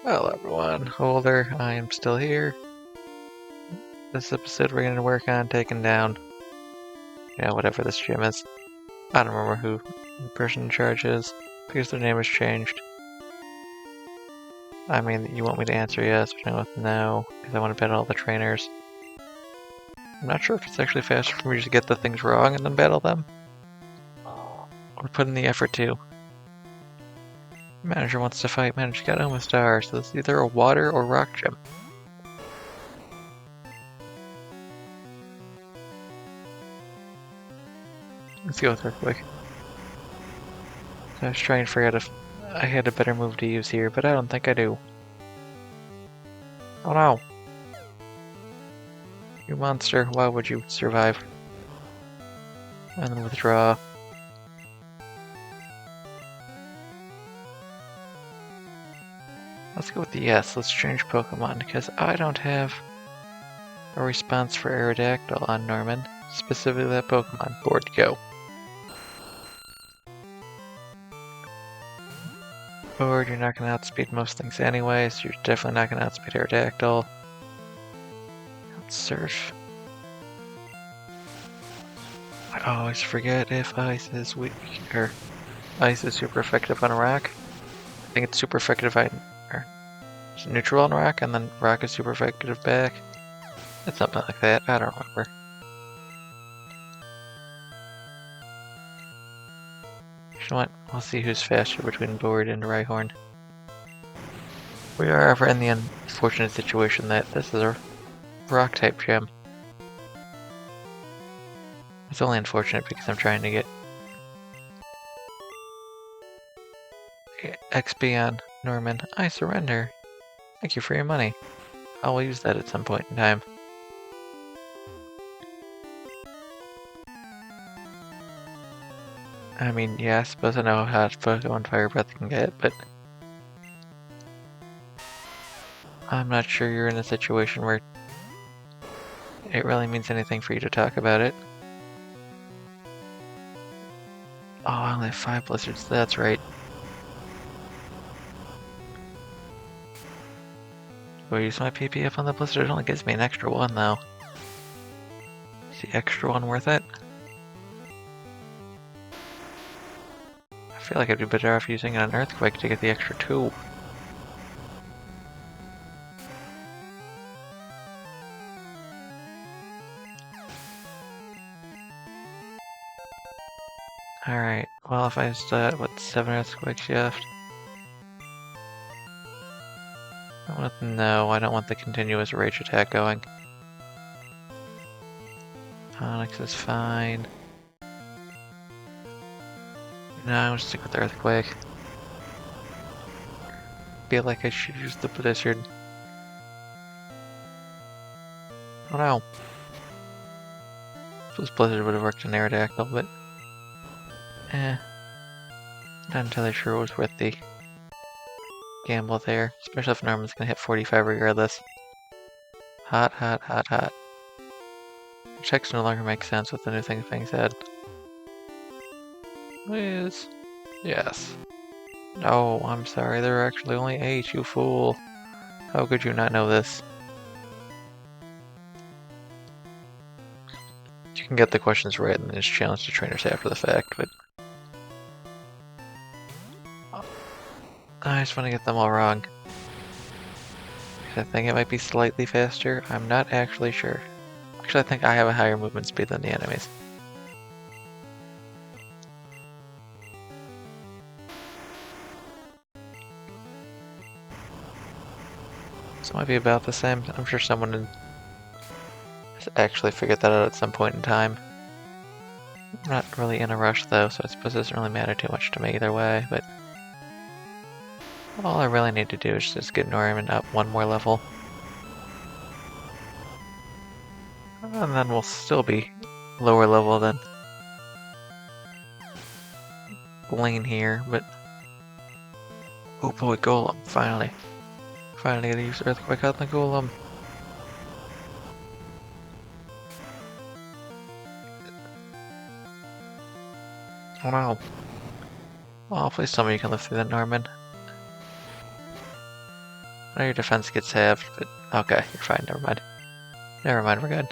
Hello everyone, Holder, I am still here. This episode we're going to work on taking down, whatever this gym is. I don't remember who the person in charge is, because their name has changed. I mean, you want me to answer yes, but I want no, because I want to battle all the trainers. I'm not sure if it's actually faster for me to just get the things wrong and then battle them. Or put in the effort to. Manager wants to fight, manager got almost star, so it's either a water or rock gym. Let's go with her quick. I was trying to figure out if I had a better move to use here, but I don't think I do. Oh no! You monster, why would you survive? And then withdraw. Let's go with the yes, let's change Pokemon, because I don't have a response for Aerodactyl on Norman. Specifically that Pokemon. Board, go. Board, you're not going to outspeed most things anyway, so you're definitely not going to outspeed Aerodactyl. Let's surf. I always forget if ice is weak, or ice is super effective on a rock. I think it's super effective on, or it's neutral on rock, and then rock is super effective back. It's something like that, I don't remember. You know what, we'll see who's faster between Board and Rhyhorn. We are ever in the unfortunate situation that this is a rock type gym. It's only unfortunate because I'm trying to get XP on Norman. I surrender. Thank you for your money. I will use that at some point in time. I mean, yeah, I suppose I know how Pokemon Fire Breath can get, but I'm not sure you're in a situation where it really means anything for you to talk about it. Oh, I only have 5 blizzards, that's right. Will I use my PPF on the blizzard? It only gives me an extra 1 though. Is the extra 1 worth it? I feel like I'd be better off using an earthquake to get the extra 2. Alright, well if I still had, what, 7 earthquakes left? No, I don't want the continuous rage attack going. Onyx is fine. No, I'm gonna stick with Earthquake. Feel like I should use the Blizzard. Oh no. This Blizzard would have worked in Aerodactyl, but not entirely sure it was worth the gamble there. Especially if Norman's gonna hit 45 regardless. Hot, hot, hot, hot. Checks no longer make sense with the new thing being said. Please. Yes. No, I'm sorry, there are actually only 8, you fool. How could you not know this? You can get the questions right and then just challenge the trainers after the fact, but I just want to get them all wrong. I think it might be slightly faster, I'm not actually sure. Actually, I think I have a higher movement speed than the enemies. So it might be about the same. I'm sure someone has actually figured that out at some point in time. I'm not really in a rush though, so I suppose it doesn't really matter too much to me either way, but all I really need to do is just get Norman up 1 more level. And then we'll still be lower level than Blaine here, but oh boy, Golem, finally. Finally gonna use Earthquake on the Golem. Oh no. Oh, please tell me you can live through that, Norman. I know your defense gets halved, but okay, you're fine, never mind. Never mind, we're good.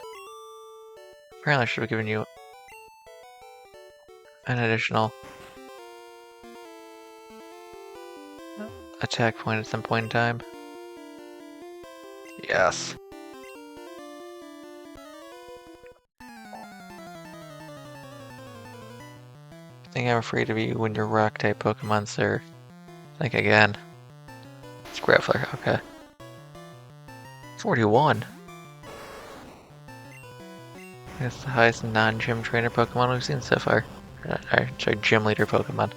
Apparently I should have given you an additional attack point at some point in time. Yes. I think I'm afraid of you when you're rock-type Pokemon, sir. Think again. It's Graveler, okay. 41? That's the highest non-gym trainer Pokemon we've seen so far. Sorry, gym leader Pokemon.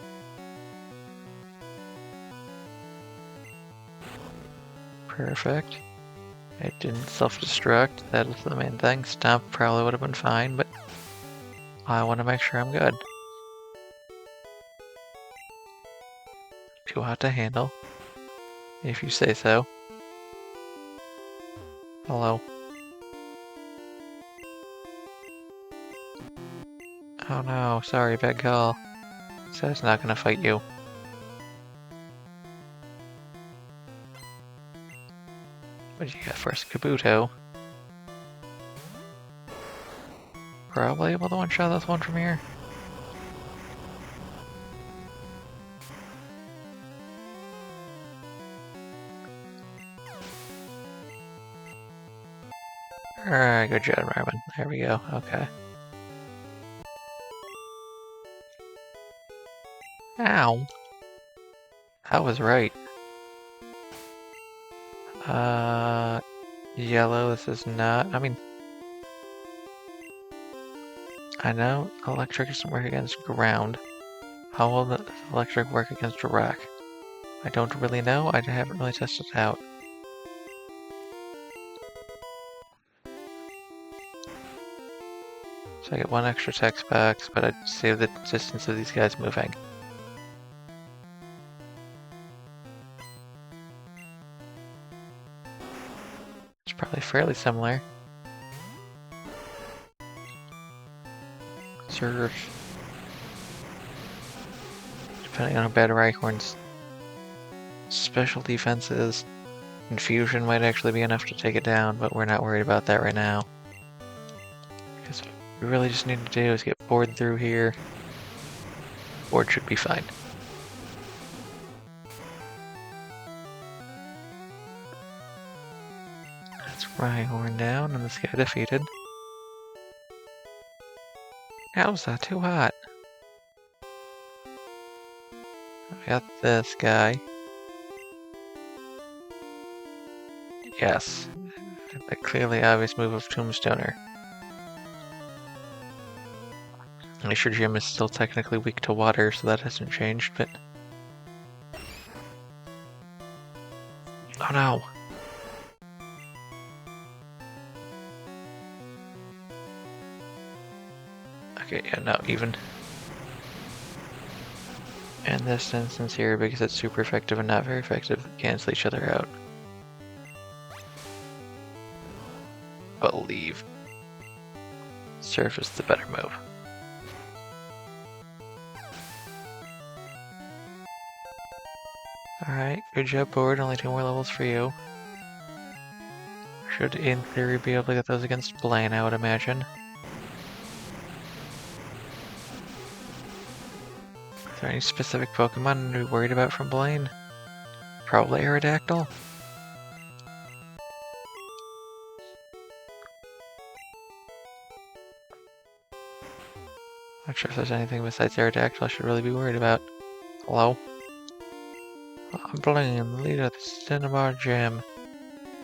Perfect. I didn't self-destruct, that is the main thing. Stomp probably would have been fine, but I want to make sure I'm good. Too hot to handle, if you say so. Hello. Oh no, sorry, bad call. Said it's not gonna fight you. What did you got first? Kabuto. Probably able to one-shot this one from here. Alright, good job, Marvin. There we go, okay. Ow! I was right. Yellow, this is not, I mean... I know electric doesn't work against ground. How will the electric work against rock? I don't really know, I haven't really tested it out. So I get one extra text box, but I'd save the distance of these guys moving. It's probably fairly similar. Surge. Depending on how bad Rhyhorn's special defense is, Infusion might actually be enough to take it down, but we're not worried about that right now. Because what we really just need to do is get bored through here. Board should be fine. That's Rhyhorn down and this guy defeated. How's that too hot? I got this guy. Yes. The clearly obvious move of Tombstoner. I'm sure Jim is still technically weak to water, so that hasn't changed, but... Oh no! Okay, yeah, no, even. In this instance here, because it's super effective and not very effective, cancel each other out. But leave. Surf is the better move. Alright, good job, board. Only 2 more levels for you. Should, in theory, be able to get those against Blaine, I would imagine. Is there any specific Pokemon to be worried about from Blaine? Probably Aerodactyl? Not sure if there's anything besides Aerodactyl I should really be worried about. Hello? Blaine, leader of the Cinnabar Gym.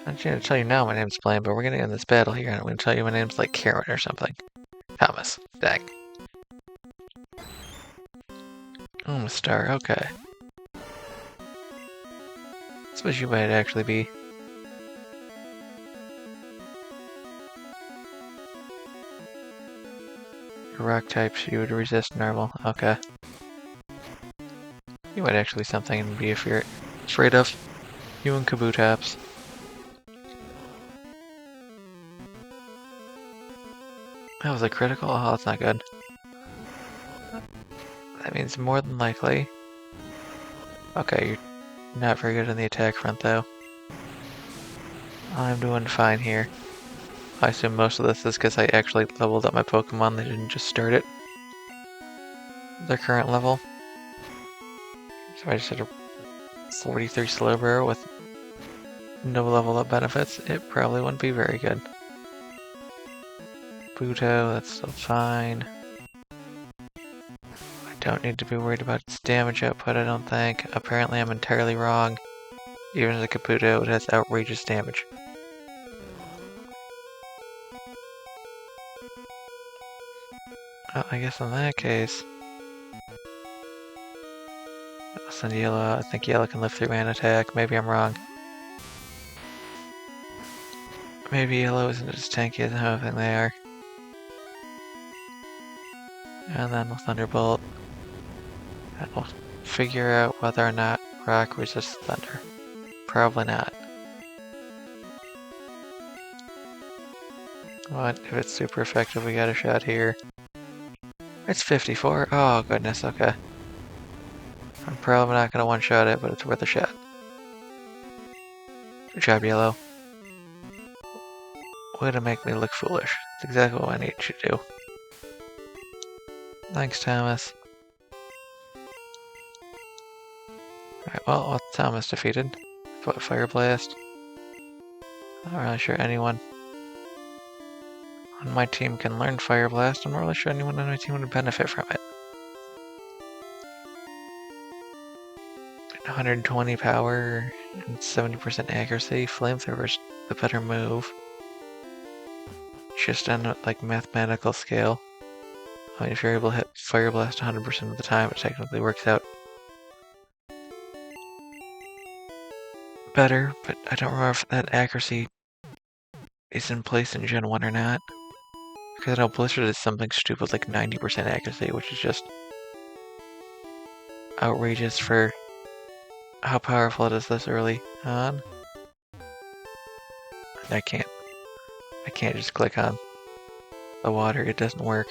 I'm not going to tell you now my name's Blaine, but we're going to end this battle here, and I'm going to tell you my name's like Karen or something. Thomas. Dang. Oh, Star, okay. I suppose you might actually be. Your rock types, you would resist normal, okay. You might actually be something to be afraid of. You and Kabutops. That was a critical? Oh, that's not good. That means more than likely. Okay, you're not very good on the attack front though. I'm doing fine here. I assume most of this is because I actually leveled up my Pokemon, they didn't just start at their current level. So I just had a 43 Slowbro with no level up benefits. It probably wouldn't be very good. Buto, that's still fine. I don't need to be worried about its damage output, I don't think. Apparently I'm entirely wrong. Even as a Caputo, it has outrageous damage. Well, I guess in that case, I'll send Yellow. I think Yellow can live through an attack. Maybe I'm wrong. Maybe Yellow isn't as tanky as I think they are. And then we'll Thunderbolt. And we'll figure out whether or not Rock resists Thunder. Probably not. But if it's super effective, we got a shot here. It's 54. Oh, goodness, okay. I'm probably not going to one-shot it, but it's worth a shot. Good job, Yellow. Way to make me look foolish. That's exactly what I need you to do. Thanks, Thomas. Alright, well, Thomas defeated. Fire Blast. Not really sure anyone on my team can learn Fire Blast. I'm not really sure anyone on my team would benefit from it. 120 power and 70% accuracy. Flamethrower's the better move. Just on a, like, mathematical scale. I mean, if you're able to hit Fire Blast 100% of the time, it technically works out better, but I don't remember if that accuracy is in place in Gen 1 or not. Because I know Blizzard is something stupid like 90% accuracy, which is just outrageous for how powerful it is this early on. I can't just click on the water, it doesn't work.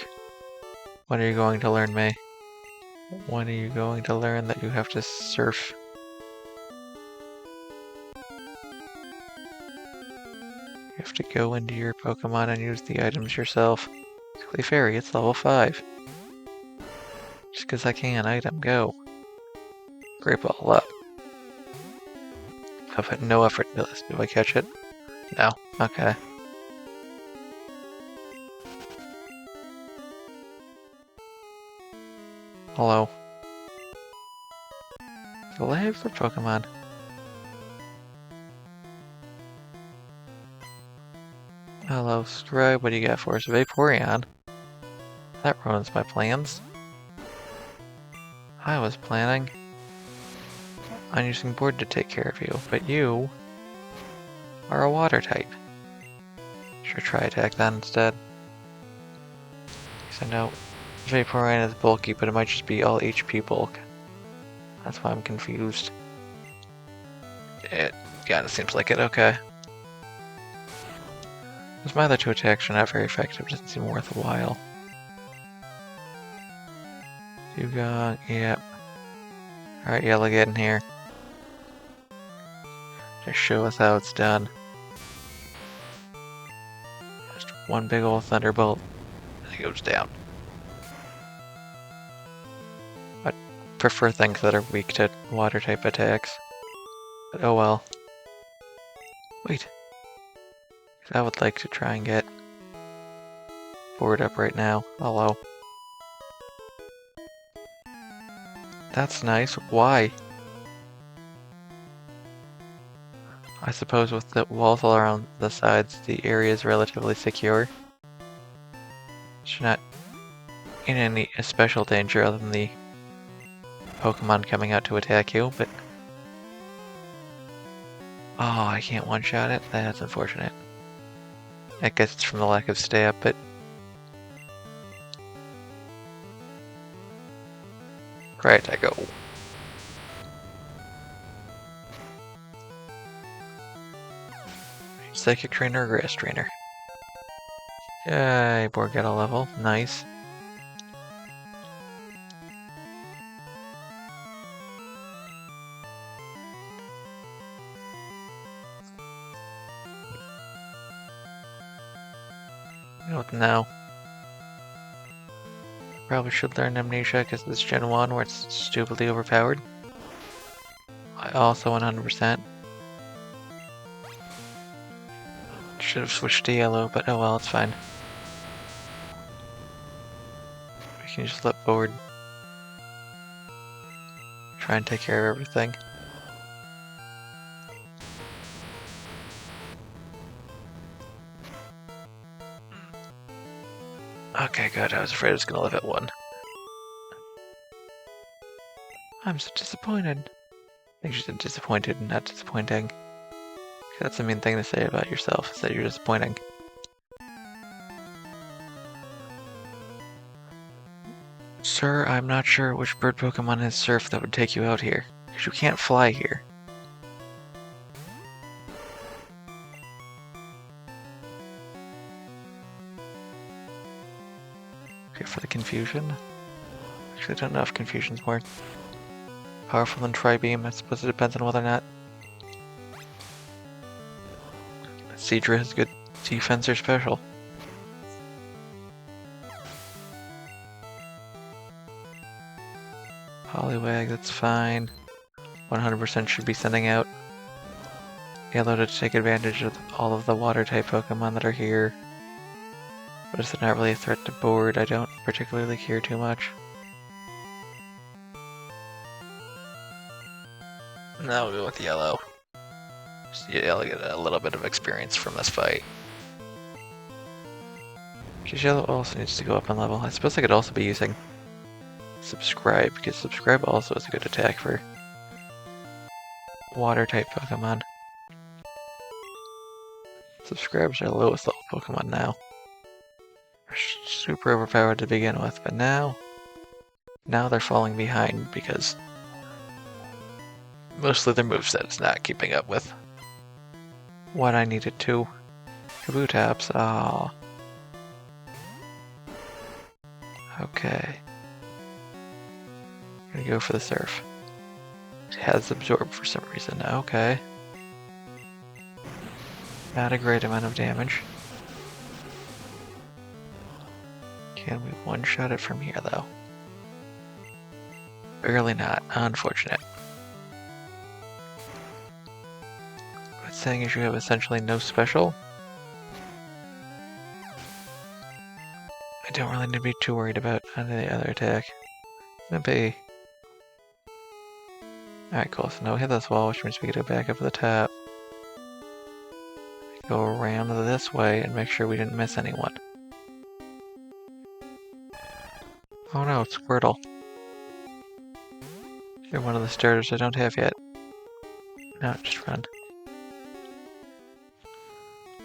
When are you going to learn, May? When are you going to learn that you have to surf? You have to go into your Pokemon and use the items yourself. Clefairy, it's level 5. Just because I can, item, go. Great Ball up. I've had no effort into this. Do I catch it? No. Okay. Hello. Delay for Pokemon. Hello, Stride. What do you got for us? Vaporeon? That ruins my plans. I was planning on using Board to take care of you, but you are a water type. Should try attack then instead. So no, Vaporeon is bulky, but it might just be all HP bulk. That's why I'm confused. It kinda seems like it, okay. Because my other two attacks are not very effective, doesn't seem worth a while. You got, yep. Alright, Yellow, get in here. Just show us how it's done. Just one big old Thunderbolt, and it goes down. I prefer things that are weak to water type attacks. But oh well. Wait. I would like to try and get Board up right now. Hello. That's nice. Why? I suppose with the walls all around the sides, the area is relatively secure. You're not in any special danger other than the Pokemon coming out to attack you, but... Oh, I can't one-shot it? That's unfortunate. I guess it's from the lack of stab, but... Right, I go. Psychic Trainer or Grass Trainer? Yay, Board got a level. Nice. Go with no. Probably should learn Amnesia because it's Gen 1 where it's stupidly overpowered. I also 100%. Should have switched to yellow, but oh well, it's fine. We can just flip forward. Try and take care of everything. Okay, good. I was afraid I was gonna live at 1. I'm so disappointed. I think you said disappointed, not disappointing. That's a mean thing to say about yourself, is that you're disappointing. Sir, I'm not sure which bird Pokemon has Surf that would take you out here, because you can't fly here. Okay, for the confusion. Actually, I don't know if confusion's more powerful than Tri-Beam. I suppose it depends on whether or not Seadra has good defense or special. Poliwag, that's fine. 100% should be sending out Yellow to take advantage of all of the water-type Pokemon that are here. But it's not really a threat to board, I don't particularly care too much. Now we'll go with Yellow. So Yellow get a little bit of experience from this fight. Because Yellow also needs to go up in level. I suppose I could also be using Subscribe, because Subscribe also is a good attack for water-type Pokemon. Subscribes are lowest level Pokemon now. They're super overpowered to begin with, but now they're falling behind because mostly their moveset is not keeping up with what I needed to. Kabutops, ah. Okay. I'm gonna go for the Surf. It has Absorb for some reason, okay. Not a great amount of damage. Can we one-shot it from here, though? Barely not. Unfortunate. What's saying is you have essentially no special. I don't really need to be too worried about any of the other attack. Maybe. Alright, cool. So now we hit this wall, which means we get to back up to the top. Go around this way and make sure we didn't miss anyone. Oh no, it's Squirtle. You're one of the starters I don't have yet. No, just run.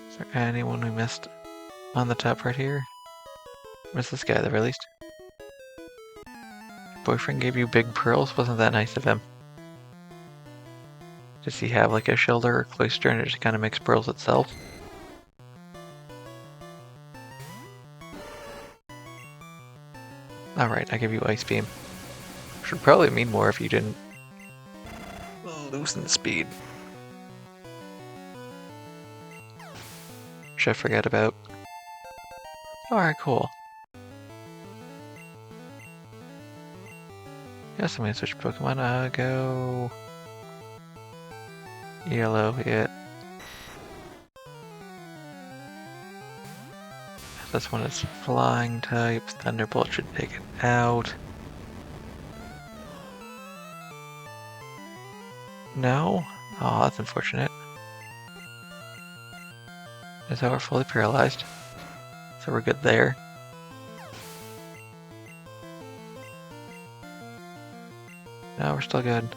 Is there anyone we missed on the top right here? Where's this guy at the very least? Boyfriend gave you big pearls? Wasn't that nice of him? Does he have like a shelter or cloister and it just kind of makes pearls itself? Alright, I give you Ice Beam. Should probably mean more if you didn't loosen the speed. Which I forgot about. Alright, cool. Guess I'm gonna switch Pokemon. Go Yellow, yeah. This one is flying type. Thunderbolt should take it out. No? Oh, that's unfortunate. Is that we're fully paralyzed? So we're good there. No, we're still good.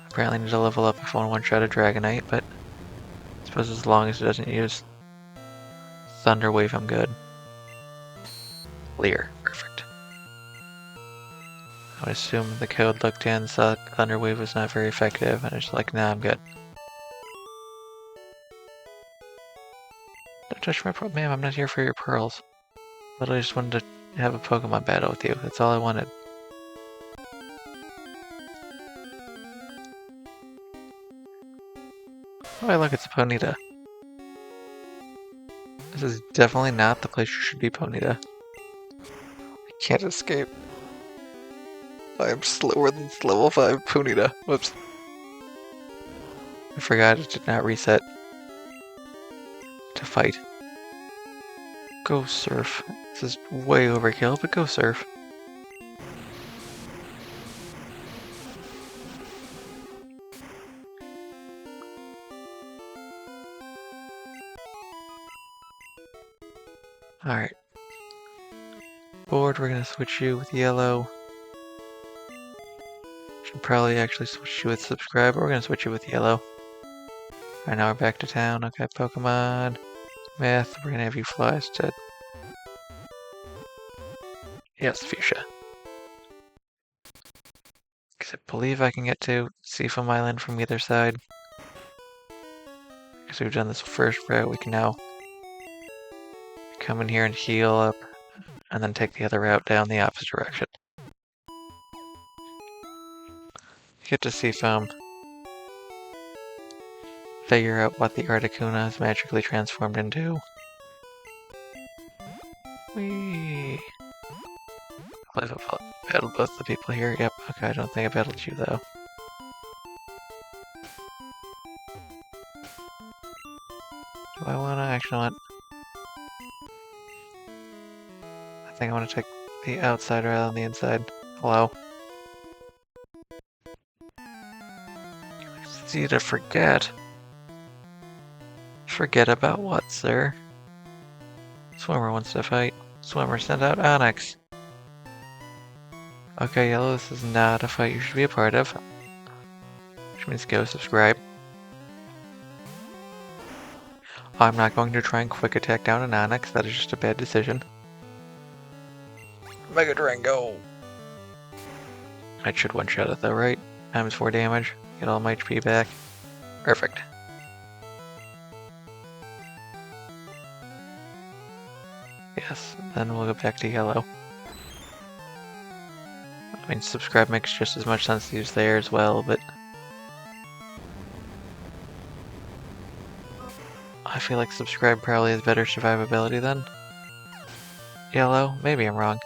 Apparently need to level up if I want to one-shot a Dragonite, but I suppose as long as it doesn't use Thunder Wave, I'm good. Clear. Perfect. I would assume the code looked in, saw Thunder Wave was not very effective, and it's like, nah, I'm good. Don't touch my pearl. Ma'am, I'm not here for your pearls. Literally just wanted to have a Pokemon battle with you. That's all I wanted. Oh, look, it's a Ponyta. This is definitely not the place you should be, Ponyta. I can't escape. I am slower than level 5 Ponyta. Whoops. I forgot it did not reset to fight. Go surf. This is way overkill, but go surf. Alright. Board, we're gonna switch you with yellow. Should probably actually switch you with subscribe, but we're gonna switch you with yellow. Alright, now we're back to town. Okay, Pokemon. Math, we're gonna have you fly instead. Yes, Fuchsia. Because I believe I can get to Seafoam Island from either side. Because we've done this first route, we can now come in here and heal up, and then take the other route down the opposite direction. Get to Seafoam. Figure out what the Articuno is magically transformed into. Whee! I believe I battled both the people here. Yep, okay, I don't think I battled you though. Do I wanna actually want... I think I wanna take the outside rather than the inside. Hello? It's easy to forget. Forget about what, sir? Swimmer wants to fight. Swimmer, send out Onyx. Okay, Yellow, this is not a fight you should be a part of. Which means go subscribe. I'm not going to try and quick attack down an Onyx, that is just a bad decision. Mega Durango! I should one-shot it though, right? Times 4 damage, get all my HP back. Perfect. Yes, then we'll go back to Yellow. I mean, subscribe makes just as much sense to use there as well, but... I feel like subscribe probably has better survivability than Yellow. Maybe I'm wrong.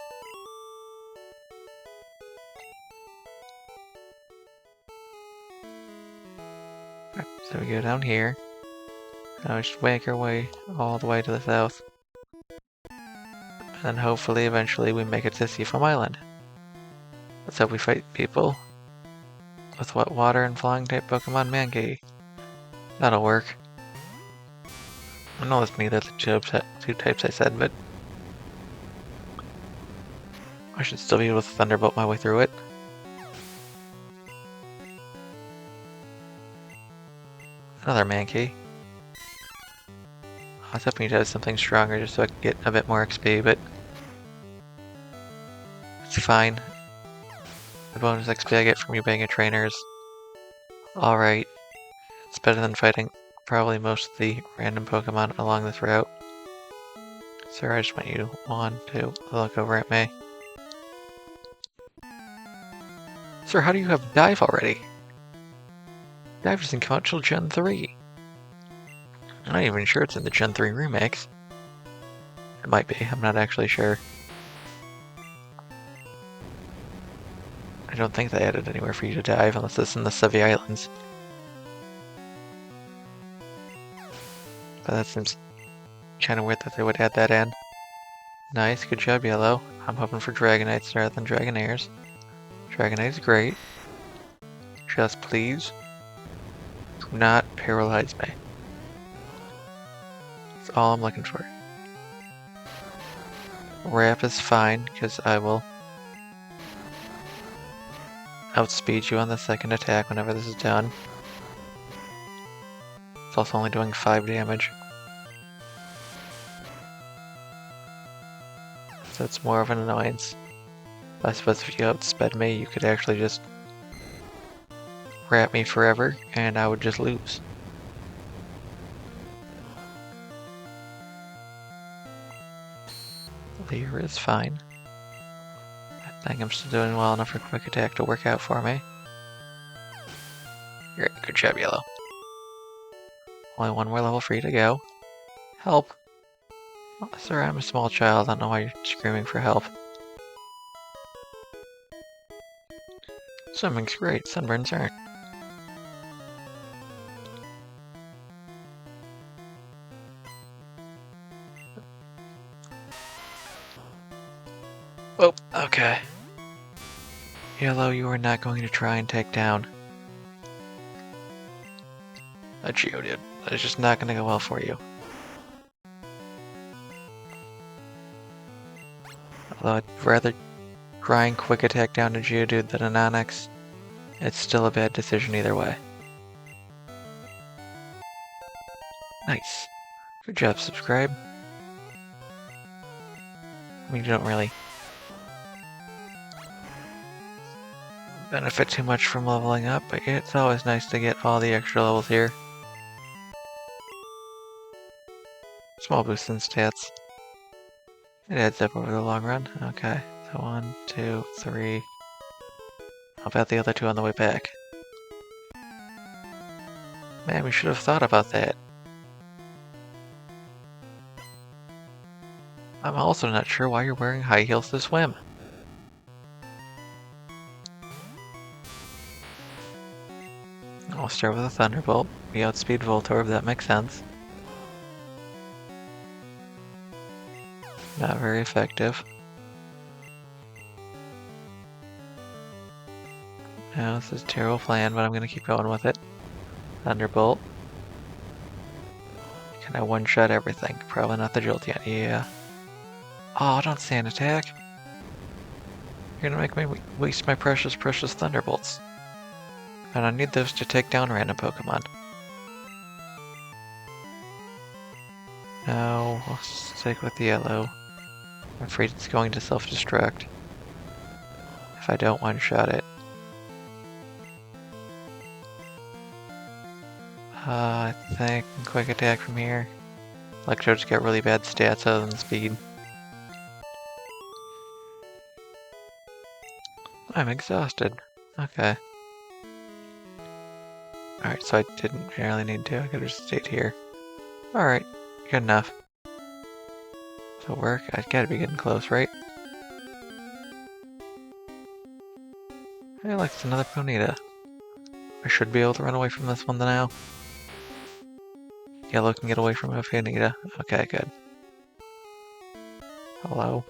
So we go down here. Now we just make our way all the way to the south. And hopefully, eventually, we make it to Seafoam Island. Let's hope we fight people with what, water and flying type Pokemon? Mankey. That'll work. I know it's neither the two types I said, but I should still be able to Thunderbolt my way through it. Another Mankey. I was hoping you'd have something stronger just so I could get a bit more XP, but it's fine. The bonus XP I get from you being a trainer is alright. It's better than fighting probably most of the random Pokemon along this route. Sir, I just want you to look over at me. Sir, how do you have Dive already? Dive doesn't come out till Gen 3. I'm not even sure it's in the Gen 3 remakes. It might be, I'm not actually sure. I don't think they added anywhere for you to dive unless it's in the Sevii Islands. But that seems kind of weird that they would add that in. Nice, good job, Yellow. I'm hoping for Dragonites rather than Dragonairs. Dragonite's great. Just please, do not paralyze me. That's all I'm looking for. Wrap is fine, because I will outspeed you on the second attack whenever this is done. It's also only doing 5 damage. So it's more of an annoyance. I suppose if you outsped me, you could actually just wrap me forever, and I would just lose. Leer is fine. I think I'm still doing well enough for quick attack to work out for me. Great, good job, Yellow. Only one more level for you to go. Help! Oh, sir, I'm a small child. I don't know why you're screaming for help. Swimming's great. Sunburns aren't. Oh, okay. Yellow, you are not going to try and take down a Geodude. That is just not going to go well for you. Although I'd rather try and quick attack down a Geodude than an Onix, it's still a bad decision either way. Nice. Good job, subscribe. I mean, you don't really benefit too much from leveling up, but it's always nice to get all the extra levels here. Small boost in stats. It adds up over the long run. Okay, so 1, 2, 3. I'll bet the other 2 on the way back. Man, we should have thought about that. I'm also not sure why you're wearing high heels to swim. I'll start with a Thunderbolt. We outspeed Voltorb, that makes sense. Not very effective. Now this is a terrible plan, but I'm gonna keep going with it. Thunderbolt. Can I one-shot everything? Probably not the Jolteon. Yeah. Oh, don't sand attack. You're gonna make me waste my precious Thunderbolts. And I need those to take down random Pokemon. No, we'll stick with the yellow. I'm afraid it's going to self-destruct if I don't one-shot it. I think quick attack from here. Electrode's got really bad stats other than speed. I'm exhausted. Okay. Alright, so I didn't really need to. I could have just stayed here. Alright, good enough. So work, I gotta be getting close, right? Hey, look, it's another Ponyta. I should be able to run away from this one now. Yellow can get away from a Ponyta. Okay, good. Hello?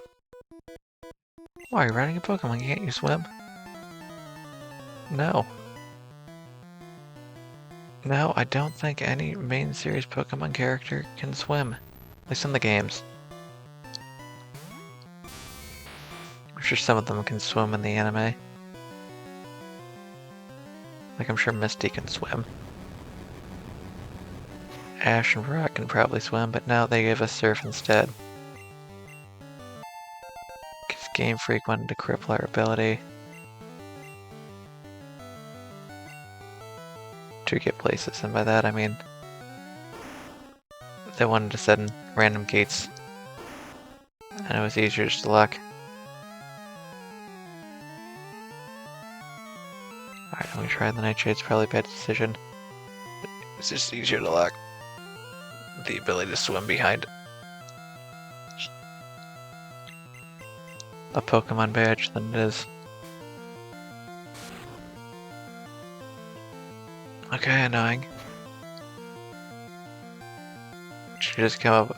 Why are you riding a Pokemon? Can't you swim? No. No, I don't think any main series Pokemon character can swim. At least in the games. I'm sure some of them can swim in the anime. Like, I'm sure Misty can swim. Ash and Rock can probably swim, but now they gave us Surf instead. Because Game Freak wanted to cripple our ability to get places, and by that I mean they wanted to set in random gates, and it was easier just to luck. Alright, I'm gonna try the Nightshade's probably a bad decision. It's just easier to lock the ability to swim behind a Pokemon badge than it is. Okay, annoying. Should just come up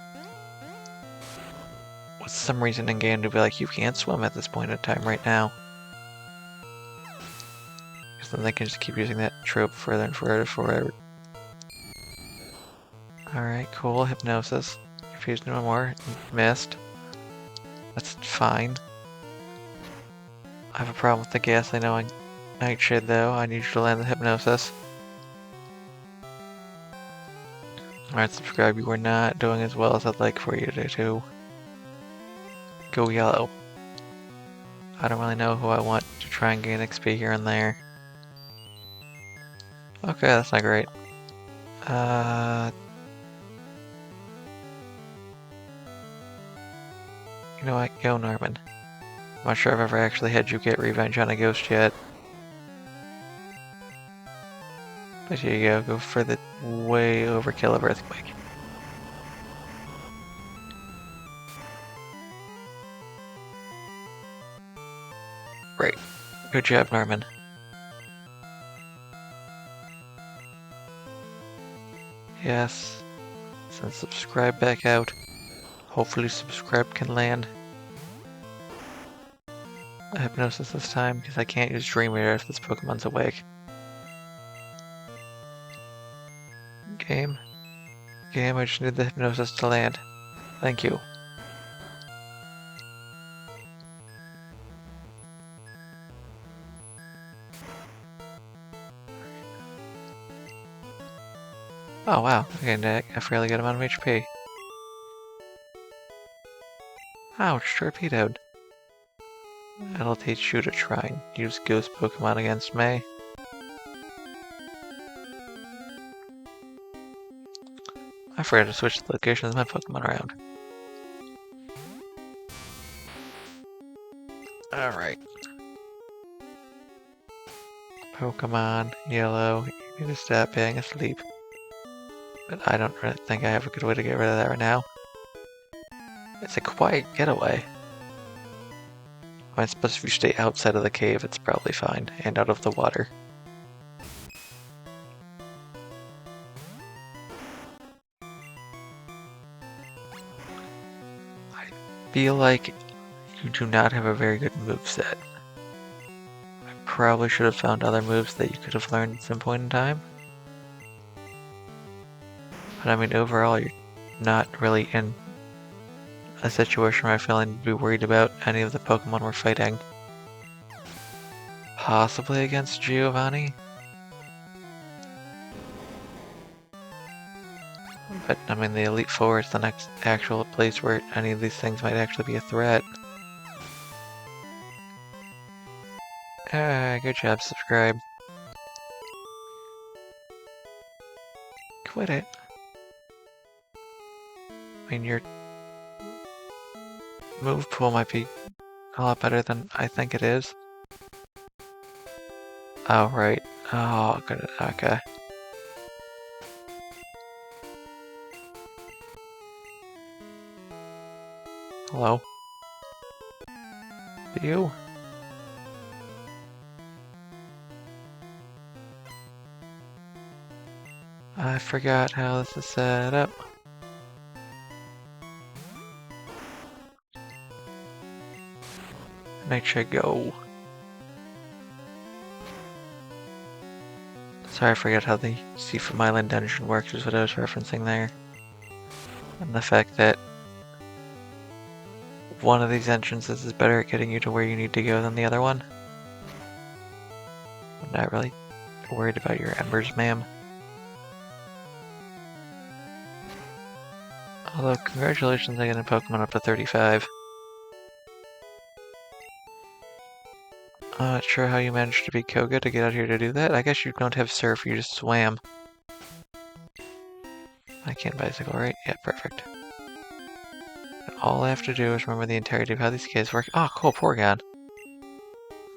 with some reason in game to be like, you can't swim at this point in time right now. Because then they can just keep using that trope further and further forever. Alright, cool. Hypnosis. Confused no more. Missed. That's fine. I have a problem with the ghastly knowing Nightshade though. I need you to land the Hypnosis. Alright, subscribe. You are not doing as well as I'd like for you to do. Go yellow. I don't really know who I want to try and gain XP here and there. Okay, that's not great. You know what? Go Norman. I'm not sure I've ever actually had you get revenge on a ghost yet. But here you go. Go for the way overkill of Earthquake. Great. Good job, Norman. Yes. Send subscribe back out. Hopefully subscribe can land. Hypnosis this time, because I can't use Dream Reader if this Pokemon's awake. Game? Game, I just need the Hypnosis to land. Thank you. Oh wow, okay, a fairly good amount of HP. Ouch, torpedoed. That'll teach you to try and use Ghost Pokemon against me. I forgot to switch the locations of my Pokemon around. Alright. Pokemon, Yellow, you need to stop being asleep. But I don't really think I have a good way to get rid of that right now. It's a quiet getaway. I suppose if you stay outside of the cave, it's probably fine, and out of the water. I feel like you do not have a very good moveset. I probably should have found other moves that you could have learned at some point in time. But I mean, overall, you're not really in a situation where I feel I need to be worried about any of the Pokemon we're fighting. Possibly against Giovanni? But, I mean, the Elite Four is the next actual place where any of these things might actually be a threat. Good job, subscribe. Quit it. I mean, your move pool might be a lot better than I think it is. Oh, right. Oh, good. Okay. Hello? You? I forgot how this is set up. Nature go. Sorry, I forgot how the Seafoam Island dungeon works is what I was referencing there. And the fact that one of these entrances is better at getting you to where you need to go than the other one. I'm not really worried about your embers, ma'am. Although, congratulations on getting Pokemon up to 35. I'm not sure how you managed to beat Koga to get out here to do that. I guess you don't have surf, you just swam. I can't bicycle, right? Yeah, perfect. All I have to do is remember the entirety of how these guys work. Oh, cool, Porygon.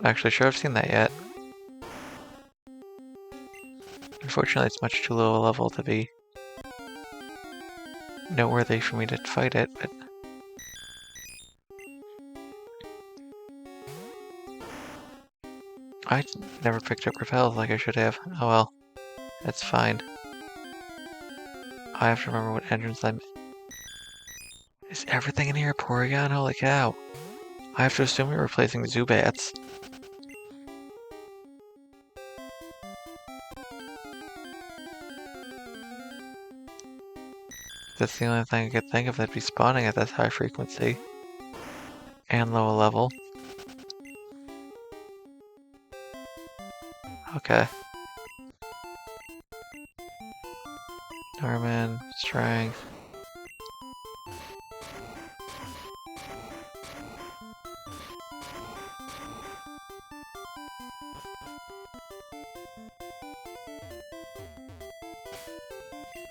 Actually, sure, I've seen that yet. Unfortunately, it's much too low a level to be noteworthy for me to fight it, but... I never picked up Repel like I should have. Oh well. That's fine. I have to remember what entrance I'm... Is everything in here a Porygon? Holy cow. I have to assume you're replacing Zubats. That's the only thing I could think of that'd be spawning at that high frequency. And low level. Okay. Norman, strength.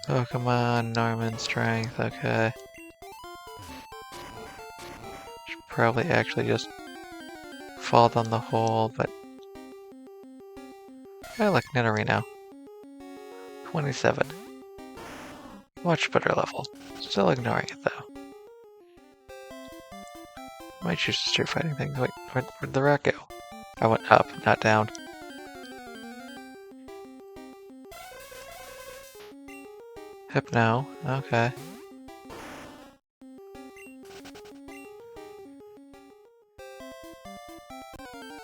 Pokemon, Norman, strength, okay. Should probably actually just fall down the hole, but I like Nidorino. 27. Much better level. Still ignoring it though. Might choose to start fighting things. Wait, where'd the rat go? I went up, not down. Hypno, okay.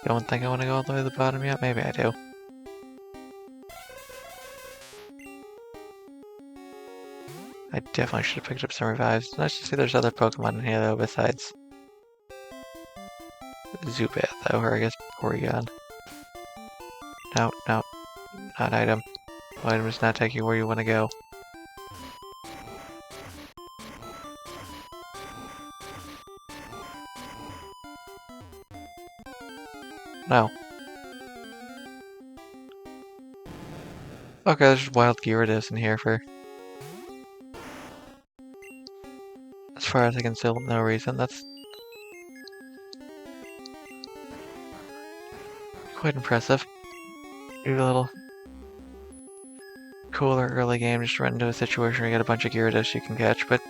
Don't think I want to go all the way to the bottom yet? Maybe I do. I definitely should have picked up some revives. It's nice to see there's other Pokemon in here though besides Zubat though, or I guess Porygon. No, no, not item. Item does not take you where you want to go. No. Okay, there's wild Gyarados in here for... As far as I can tell, no reason. That's... quite impressive. Do a little... cooler early game, just run into a situation where you got a bunch of Gyarados you can catch, but...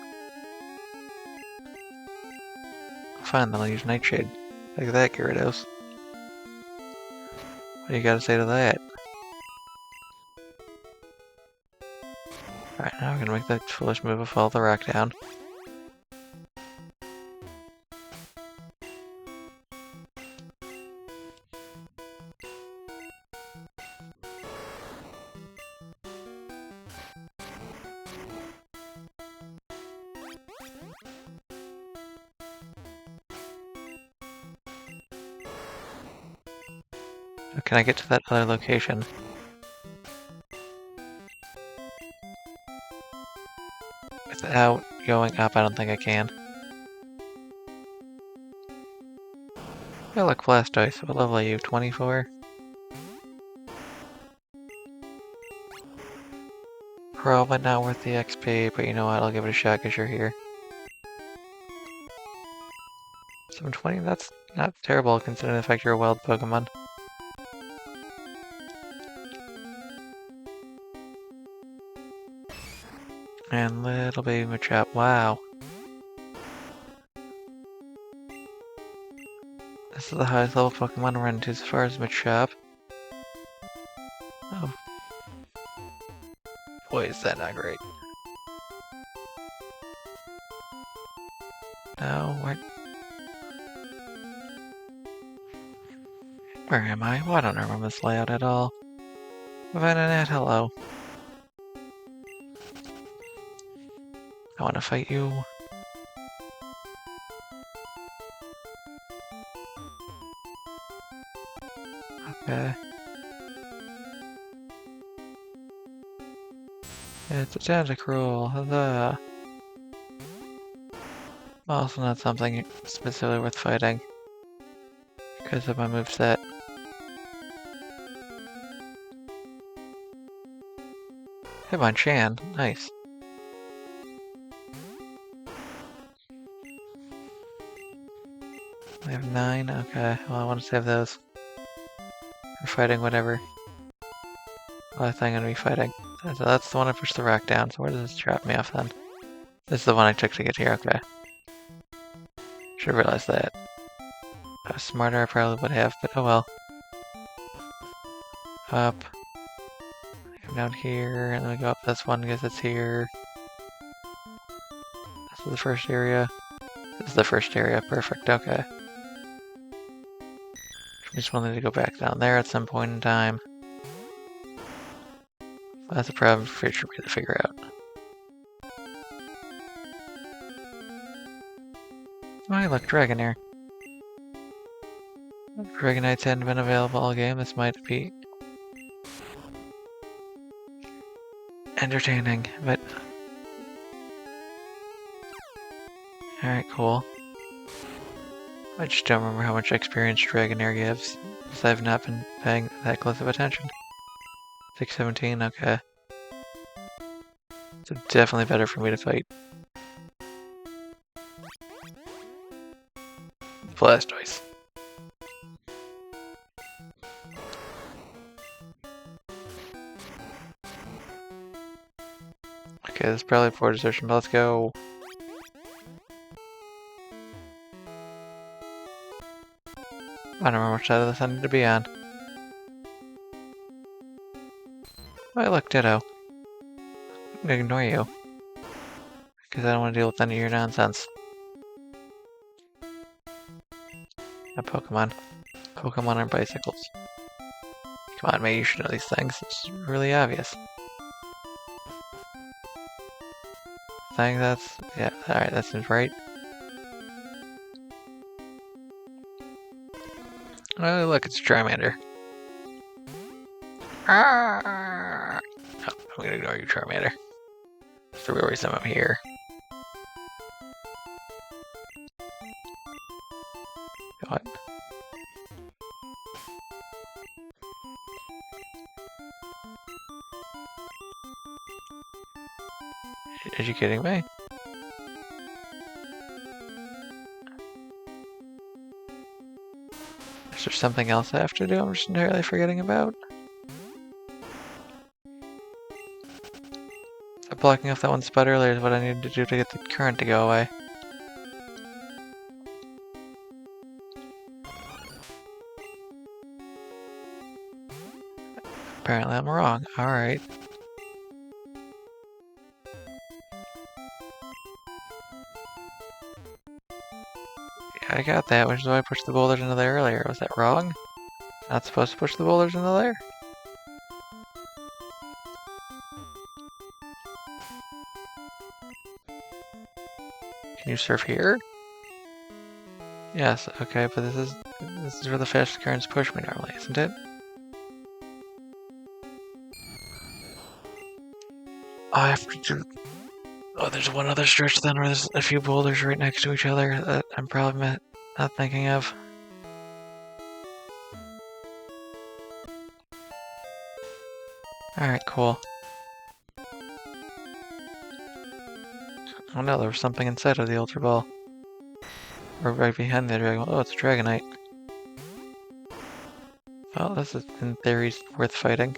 Fine, then I'll use Nightshade. Look at that, Gyarados. What do you gotta say to that? Alright, now we're gonna make that foolish move of follow the rock down. Can I get to that other location? Without going up, I don't think I can. Yeah, look, Blastoise. What level are you? 24? Probably not worth the XP, but you know what? I'll give it a shot because you're here. 720? That's not terrible considering the fact you're a wild Pokemon. And little baby Machop. Wow. This is the highest level Pokemon to run into as far as Machop. Oh. Boy, is that not great. No, where am I? Well, I don't remember this layout at all. Vananet, hello. I want to fight you. Okay. It's a Tentacruel, huzzah. Also not something specifically worth fighting because of my moveset. Hitmonchan, nice. I have 9, okay, well I want to save those. For fighting whatever other thing I'm gonna be fighting. So that's the one I pushed the rock down, so where does this trap me off then? This is the one I took to get here, okay. Should've realized that. If I was smarter I probably would have, but oh well. Up. Come down here, and then we go up this one because it's here. This is the first area. This is the first area, perfect, okay. I just wanted to go back down there at some point in time. Well, that's a problem for future me to figure out. Oh, hey, look, Dragonair. Dragonites hadn't been available all game. This might be entertaining, but... Alright, cool. I just don't remember how much experience Dragonair gives, because I've not been paying that close of attention. 617, okay. So definitely better for me to fight. Blastoise. Okay, this is probably a poor desertion, but let's go. I don't remember which side of this I need to be on. Oh, look, Ditto. I'm gonna ignore you. Because I don't want to deal with any of your nonsense. A Pokemon. Pokemon on bicycles. Come on, mate, you should know these things. It's really obvious. I think that's... yeah, alright, that seems right. Oh, look, it's Charmander. Ah! Oh, I'm gonna ignore you, Charmander. That's the real reason I'm here. What? Are you kidding me? Is there something else I have to do I'm just entirely forgetting about? Blocking off that one spot earlier is what I needed to do to get the current to go away. Apparently I'm wrong. Alright. Yeah, I got that, which is why I pushed the boulders into there earlier. Was that wrong? Not supposed to push the boulders into there? Can you surf here? Yes, okay, but this is where the fastest currents push me normally, isn't it? I have to do... oh, there's one other stretch then where there's a few boulders right next to each other that I'm probably not thinking of. Alright, cool. Oh no, there was something inside of the Ultra Ball. Or right behind the Dragon Ball. Oh, it's a Dragonite. Well, this is, in theory, worth fighting.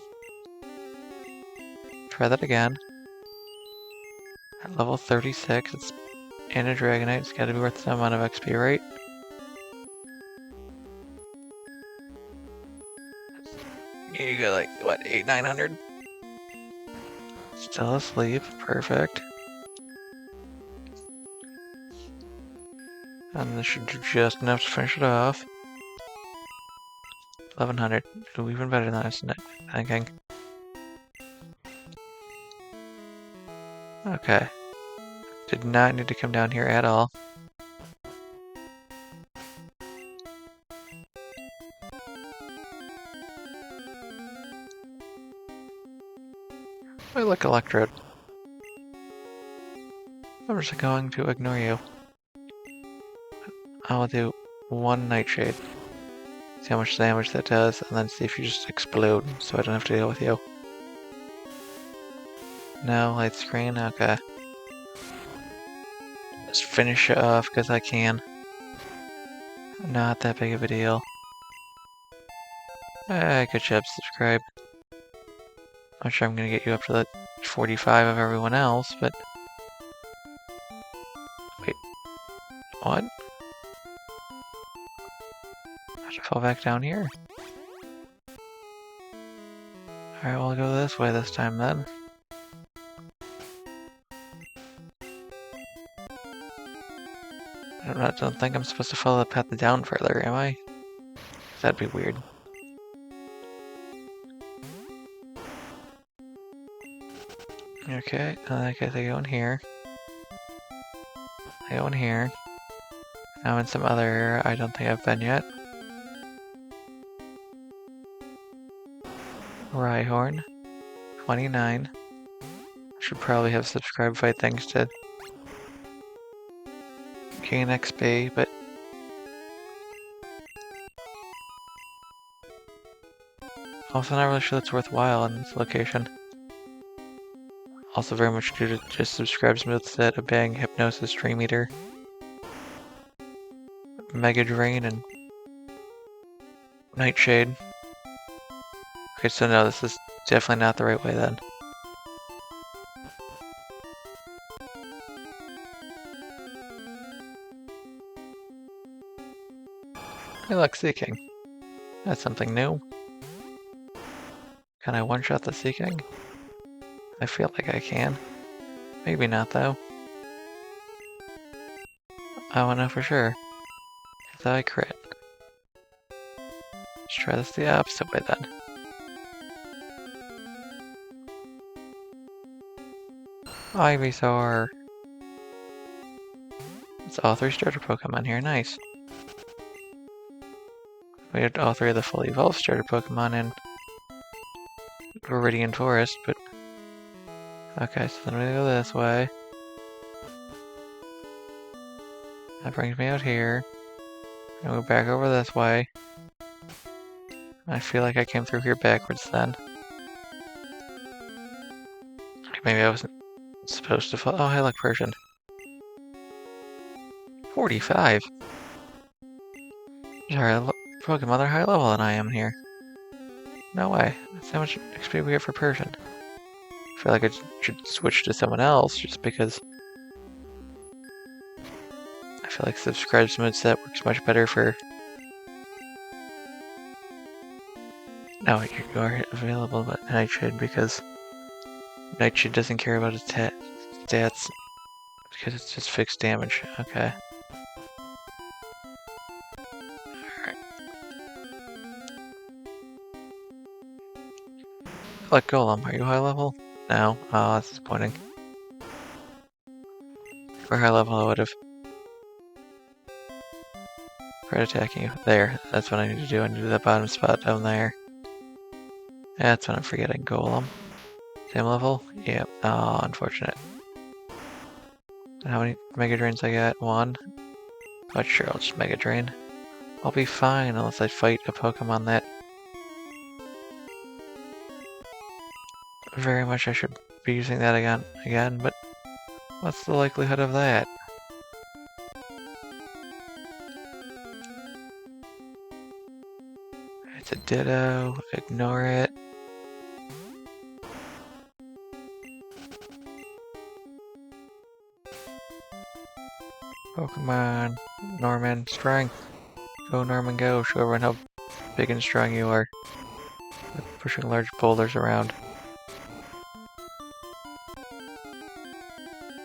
Try that again. At level 36, it's and a Dragonite. It's gotta be worth some amount of XP, right? You got like, what, 900? Still asleep. Perfect. And this should do just enough to finish it off. 1100. Do even better than I was thinking. Okay. Did not need to come down here at all. Oh, look, Electrode. I'm just going to ignore you. I'll do one Nightshade. See how much damage that does, and then see if you just explode, so I don't have to deal with you. No, light screen? Okay. Just finish it off, because I can. Not that big of a deal. Good job, subscribe. I'm sure I'm gonna get you up to the 45 of everyone else, but... wait. What? I have to fall back down here. Alright, we'll go this way this time then. I don't think I'm supposed to follow the path down further, am I? That'd be weird. Okay, I guess I go in here. I go in here. Now in some other area I don't think I've been yet. Rhyhorn. 29. Should probably have subscribe fight things to gain XP, but also not really sure that's worthwhile in this location. Also very much due to just subscribes moveset of Bang, Hypnosis, Dream Eater, Mega Drain, and Nightshade. Okay, so no, this is definitely not the right way then. Hey look, Sea King. That's something new. Can I one-shot the Seeking? I feel like I can. Maybe not, though. I won't know for sure. If I crit. Let's try this the opposite way, then. Ivysaur! It's all 3 starter Pokemon here, nice. We had all 3 of the fully evolved starter Pokemon in Viridian Forest, but... Okay, so then we go this way. That brings me out here. And we're back over this way. I feel like I came through here backwards then. Maybe I wasn't supposed to fall. Oh, hey, look, Persian. 45? Sorry, Pokemon are higher level than I am here. No way. That's how much XP we get for Persian. I feel like I should switch to someone else just because I feel like subscribes mode set works much better for... No, you are available but Nightshade because Nightshade doesn't care about its stats because it's just fixed damage. Okay. Alright. Like Golem, are you high level? No. Oh, that's disappointing. For high level, I would have tried attacking you. There, that's what I need to do. I need to do that bottom spot down there. That's what I'm forgetting. Golem. Same level? Yep. Oh, unfortunate. And how many Mega Drains I got? 1? But sure, I'll just Mega Drain. I'll be fine unless I fight a Pokemon that very much I should be using that again, but what's the likelihood of that? It's a Ditto, ignore it. Pokemon, Norman, strength. Go Norman, go. Show everyone how big and strong you are. Pushing large boulders around.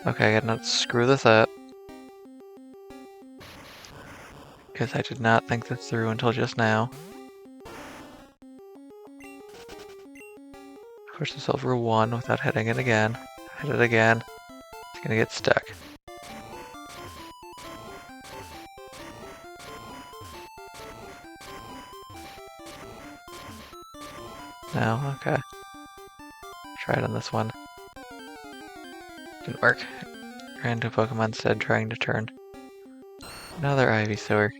Okay, I gotta not screw this up. Because I did not think this through until just now. Push this over 1 without hitting it again. Hit it again. It's gonna get stuck. No, okay. Try it on this one. Didn't work. Ran to Pokemon instead, trying to turn. Another Ivysaur.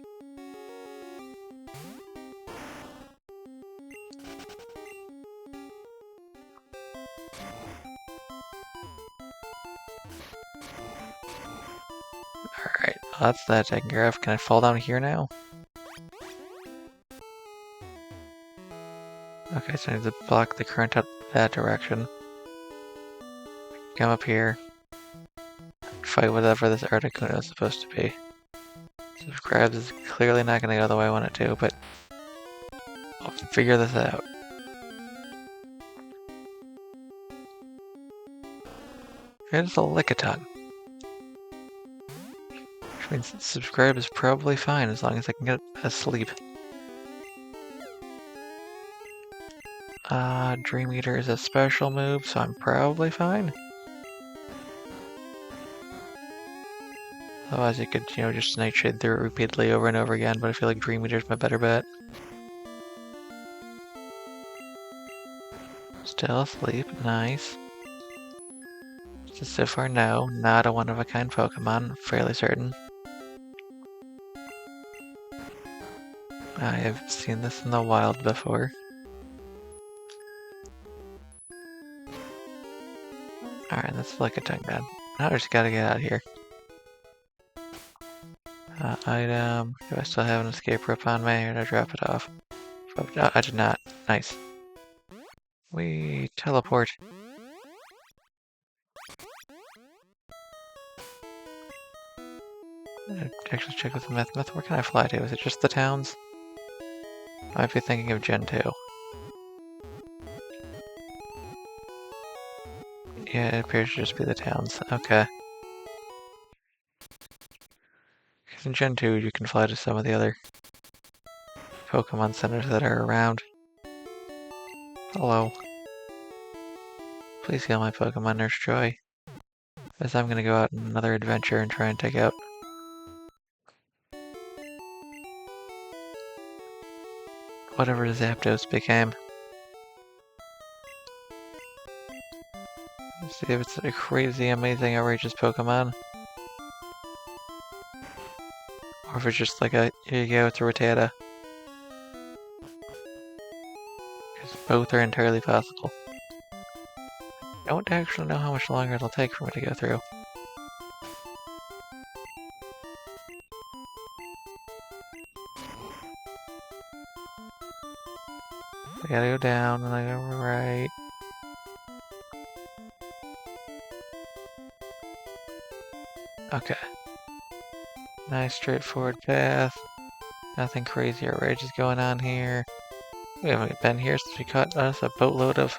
Alright, well, that's that taken care of. Can I fall down here now? Okay, so I need to block the current out that direction. Come up here. Fight whatever this Articuno is supposed to be. Subscribes is clearly not going to go the way I want it to, but I'll figure this out. It's a Lickitung. Which means subscribe is probably fine as long as I can get asleep. Dream Eater is a special move, so I'm probably fine. Otherwise, you could, just Nightshade through it repeatedly over and over again, but I feel like Dream Eater's my better bet. Still asleep, nice. So far, no, not a one-of-a-kind Pokemon, fairly certain. I have seen this in the wild before. Alright, that's Lickitung then. Now I just gotta get out of here. Item. Do I still have an escape rope on me, or did I drop it off? No, I did not. Nice. We teleport. Actually check with the Myth. Where can I fly to? Is it just the towns? Might be thinking of Gen 2. Yeah, it appears to just be the towns. Okay. Because in Gen 2, you can fly to some of the other Pokemon centers that are around. Hello. Please heal my Pokemon, Nurse Joy. As I'm gonna go out on another adventure and try and take out whatever Zapdos became. Let's see if it's a crazy, amazing, outrageous Pokemon. Or if it's just like a, here you go, it's a Rattata. Because both are entirely possible. I don't actually know how much longer it'll take for me to go through. I gotta go down and I go right. Okay. Nice straightforward path. Nothing crazy or outrageous going on here. We haven't been here since we caught us a boatload of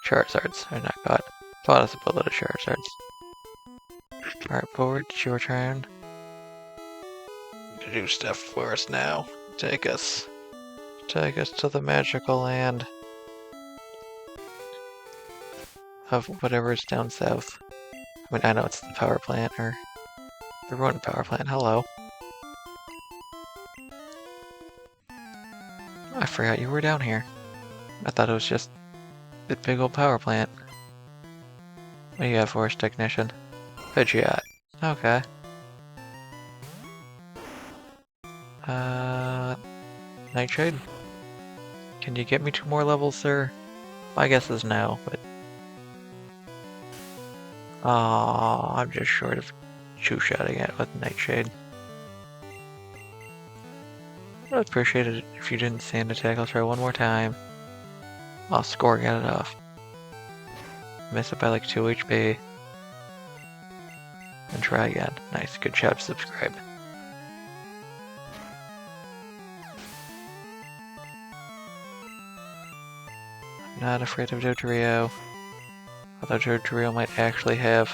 Charizards. Or not caught. Bought us a boatload of Charizards. Alright, forward, it's your turn. To do stuff for us now. Take us to the magical land of whatever is down south. I mean, I know it's the power plant, or the ruined power plant. Hello. I forgot you were down here. I thought it was just the big old power plant. What do you have for us, technician? Pidgeot. Okay. Nightshade? Can you get me 2 more levels, sir? My guess is no, but... Aww, I'm just short of two-shotting it with Nightshade. I'd appreciate it if you didn't sand attack. I'll try one more time. I'll score, get it off. Miss it by like 2 HP. And try again. Nice, good job, subscribe. I'm not afraid of Dodrio. Although Dodrio might actually have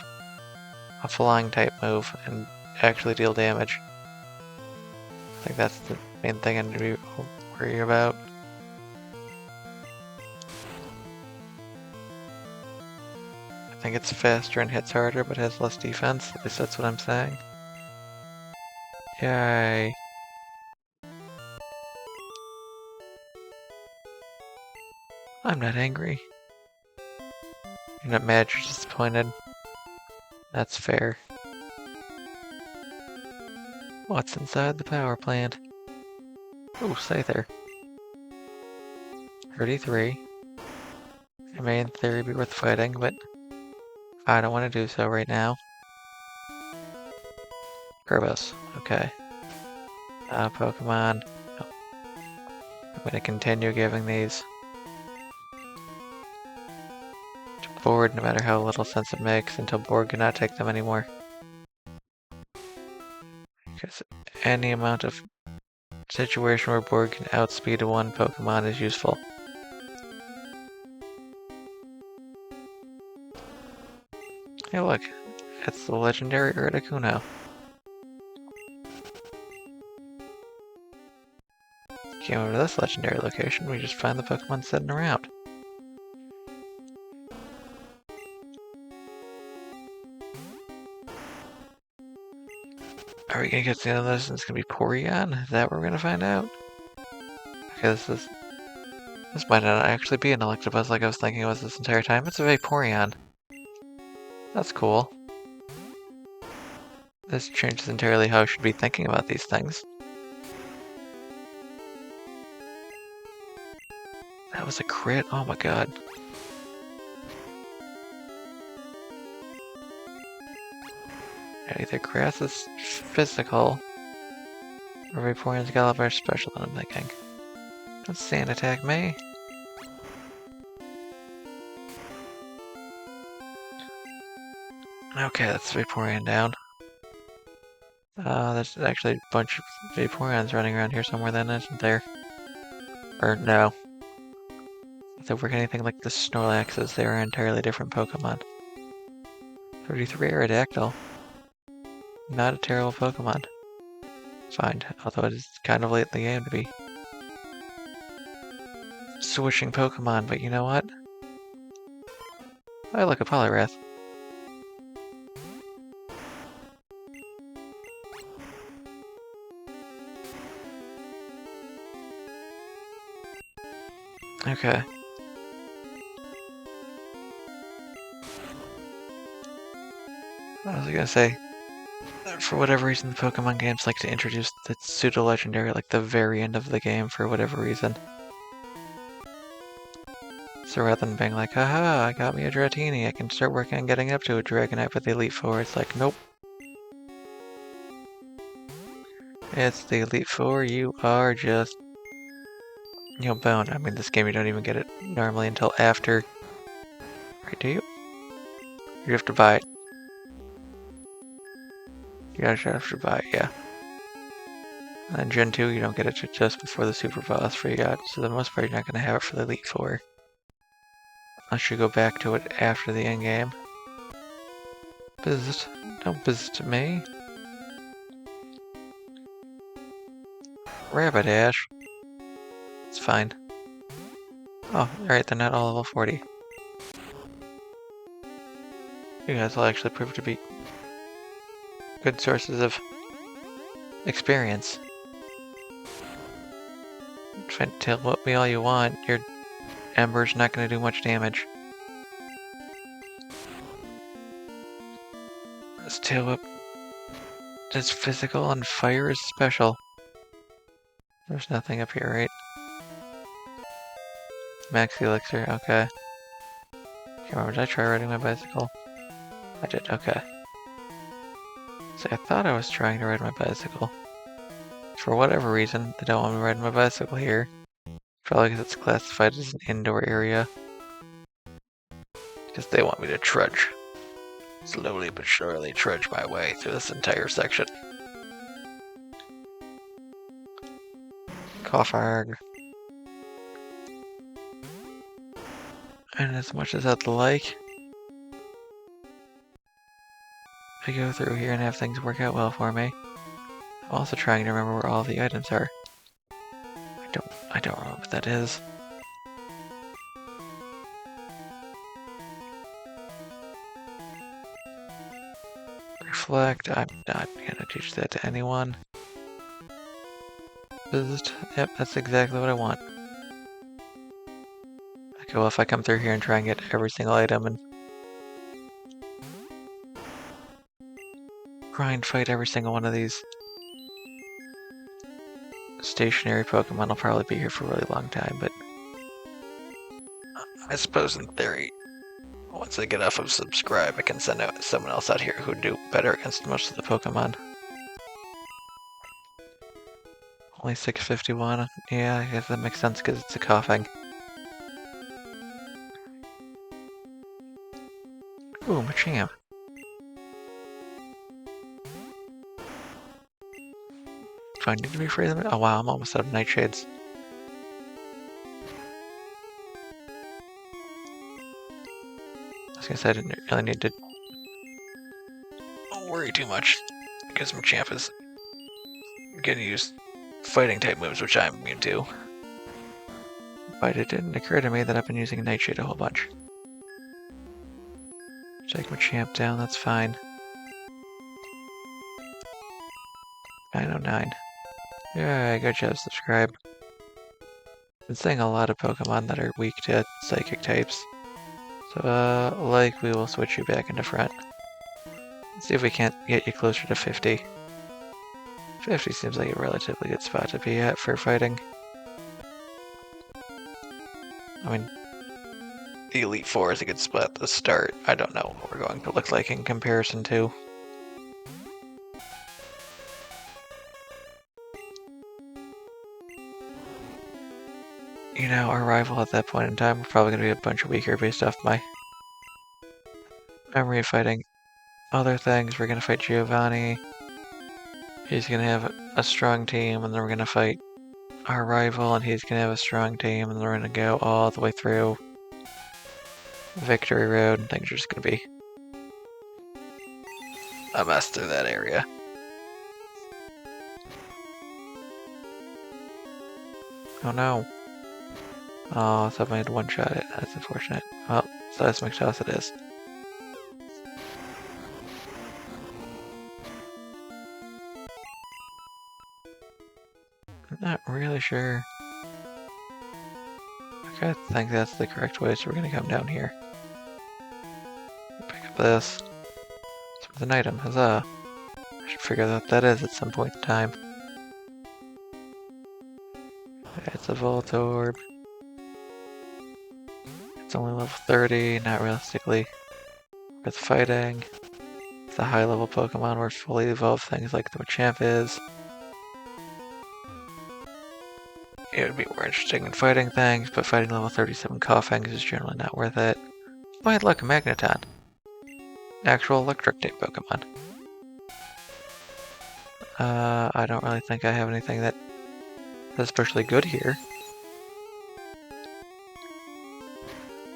a flying type move and actually deal damage. I think that's the main thing I need to be worried about. I think it's faster and hits harder, but has less defense. At least that's what I'm saying. Yay. I'm not angry. You're not mad, you're disappointed. That's fair. What's inside the power plant? Oh, Scyther. 33. It may in theory be worth fighting, but I don't want to do so right now. Kerbos. Okay. Pokemon. Oh. I'm going to continue giving these to Board no matter how little sense it makes until Board cannot take them anymore. Because any amount of situation where Board can outspeed one Pokemon is useful. Hey look, it's the legendary Urdakuno. Came over to this legendary location, we just find the Pokemon sitting around. Are we gonna get to the end of this and it's gonna be Porygon? Is that what we're gonna find out? Okay, this might not actually be an Electabuzz like I was thinking it was this entire time. It's a Vaporeon. That's cool. This changes entirely how I should be thinking about these things. That was a crit? Oh my god. Either Grass is physical, or Vaporeon's got a lot special than I'm thinking. Don't sand attack me. Okay, that's Vaporeon down. There's actually a bunch of Vaporeons running around here somewhere then, isn't there? Or no. If they work anything like the Snorlaxes, they are entirely different Pokemon. 33 Aerodactyl. Not a terrible Pokemon. Fine, although it is kind of late in the game to be switching Pokemon, but you know what? I like a Poliwrath. Okay. I was gonna say, for whatever reason, the Pokemon games like to introduce the pseudo-legendary at like the very end of the game for whatever reason. So rather than being like, haha, I got me a Dratini, I can start working on getting up to a Dragonite with the Elite Four, it's like, nope. It's the Elite Four, you are just, boned. I mean, this game you don't even get it normally until after. Right, do you? You have to buy it. You gotta have to buy it, yeah. And then Gen 2, you don't get it just before the Super Boss for you got, so for the most part you're not gonna have it for the Elite Four. Unless you go back to it after the end game. Visit. Don't visit me. Rapidash. It's fine. Oh, alright, they're not all level 40. You guys will actually prove to be good sources of experience. Try to tell what me all you want, your Ember's not going to do much damage. This Tail Whip is physical and Fire is special. There's nothing up here, right? Max Elixir, okay. Can't remember, did I try riding my bicycle? I did, okay. So I thought I was trying to ride my bicycle. For whatever reason, they don't want me riding my bicycle here. Probably because it's classified as an indoor area. Because they want me to trudge. Slowly but surely trudge my way through this entire section. Coughard. And as much as I'd like to go through here and have things work out well for me, I'm also trying to remember where all the items are. I don't remember what that is. Reflect, I'm not gonna teach that to anyone. Visit, yep, that's exactly what I want. Okay, well if I come through here and try and get every single item and grind fight every single one of these stationary Pokemon, I'll probably be here for a really long time, but I suppose in theory, once I get off of subscribe, I can send out someone else out here who would do better against most of the Pokemon. Only 651, yeah, I guess that makes sense because it's a coughing. Ooh, Machamp. Do I need to rephrase them? Oh wow, I'm almost out of Nightshades. I was gonna say I didn't really need to worry too much because Machamp is gonna use fighting type moves, which I'm immune to. But it didn't occur to me that I've been using Nightshade a whole bunch. Take Machamp down, that's fine. 909. Yeah, good job, subscribe. Been seeing a lot of Pokemon that are weak to psychic types. So, like, we will switch you back into front. Let's see if we can't get you closer to 50. 50 seems like a relatively good spot to be at for fighting. I mean, the Elite Four is a good spot at the start. I don't know what we're going to look like in comparison to. You know, our rival at that point in time, we're probably going to be a bunch weaker based off my memory of fighting other things. We're going to fight Giovanni. He's going to have a strong team, and then we're going to fight our rival, and he's gonna have a strong team, and we're gonna go all the way through Victory Road, and things are just gonna be a mess through that area. Oh no. Oh, so I had one shot it. That's unfortunate. Well, Seismic Toss it is. I'm not really sure. I think that's the correct way, so we're gonna come down here. Pick up this. It's an item, huzzah. I should figure out what that is at some point in time. It's a Voltorb. It's only level 30, not realistically worth fighting. It's a high level Pokemon where fully evolved things like the Machamp is. It would be more interesting in fighting things, but fighting level 37 Koffings is generally not worth it. Oh, look, a Magneton. Actual electric type Pokemon. I don't really think I have anything that's especially good here.